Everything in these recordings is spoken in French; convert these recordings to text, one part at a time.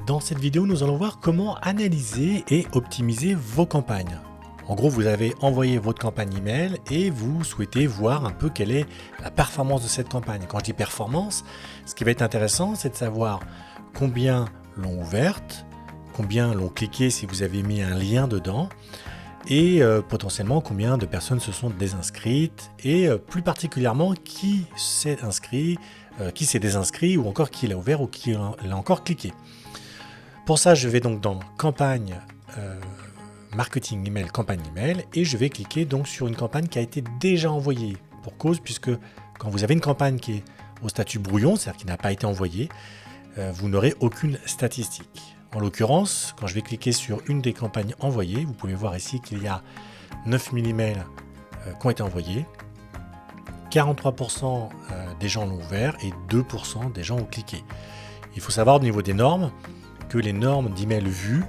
Dans cette vidéo, nous allons voir comment analyser et optimiser vos campagnes. En gros, vous avez envoyé votre campagne email et vous souhaitez voir un peu quelle est la performance de cette campagne. Quand je dis performance, ce qui va être intéressant, c'est de savoir combien l'ont ouverte, combien l'ont cliqué si vous avez mis un lien dedans, et potentiellement combien de personnes se sont désinscrites, et plus particulièrement qui s'est inscrit, qui s'est désinscrit, ou encore qui l'a ouvert ou qui l'a encore cliqué. Pour ça, je vais donc dans campagne marketing email, campagne email, et je vais cliquer donc sur une campagne qui a été déjà envoyée. Pour cause, puisque quand vous avez une campagne qui est au statut brouillon, c'est-à-dire qui n'a pas été envoyée, vous n'aurez aucune statistique. En l'occurrence, quand je vais cliquer sur une des campagnes envoyées, vous pouvez voir ici qu'il y a 9000 emails qui ont été envoyés, 43% des gens l'ont ouvert et 2% des gens ont cliqué. Il faut savoir au niveau des normes que les normes d'email vus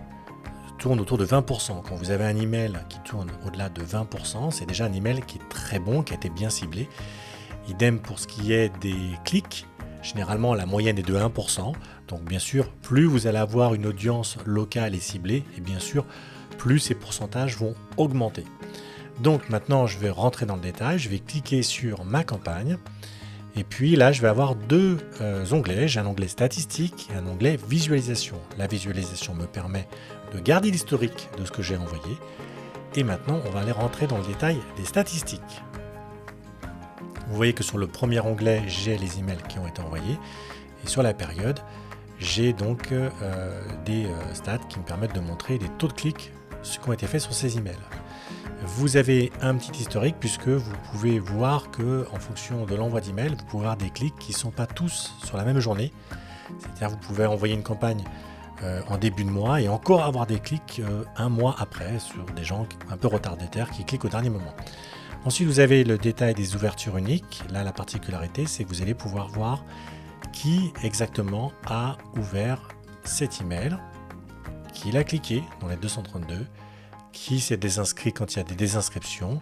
tournent autour de 20%. Quand vous avez un email qui tourne au-delà de 20%, c'est déjà un email qui est très bon, qui a été bien ciblé. Idem pour ce qui est des clics. Généralement, la moyenne est de 1%. Donc, bien sûr, plus vous allez avoir une audience locale et ciblée, et bien sûr, plus ces pourcentages vont augmenter. Donc, maintenant, je vais rentrer dans le détail. Je vais cliquer sur ma campagne. Et puis là, je vais avoir deux onglets. J'ai un onglet statistique et un onglet visualisation. La visualisation me permet de garder l'historique de ce que j'ai envoyé. Et maintenant, on va aller rentrer dans le détail des statistiques. Vous voyez que sur le premier onglet, j'ai les emails qui ont été envoyés. Et sur la période, j'ai donc des stats qui me permettent de montrer les taux de clics qui ont été faits sur ces emails. Vous avez un petit historique puisque vous pouvez voir que en fonction de l'envoi d'email, vous pouvez avoir des clics qui ne sont pas tous sur la même journée. C'est-à-dire vous pouvez envoyer une campagne en début de mois et encore avoir des clics un mois après sur des gens un peu retardataires qui cliquent au dernier moment. Ensuite, vous avez le détail des ouvertures uniques. Là, la particularité, c'est que vous allez pouvoir voir qui exactement a ouvert cet email, qui l'a cliqué dans les 232, qui s'est désinscrit quand il y a des désinscriptions,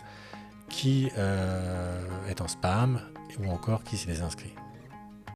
qui est en spam ou encore qui s'est désinscrit.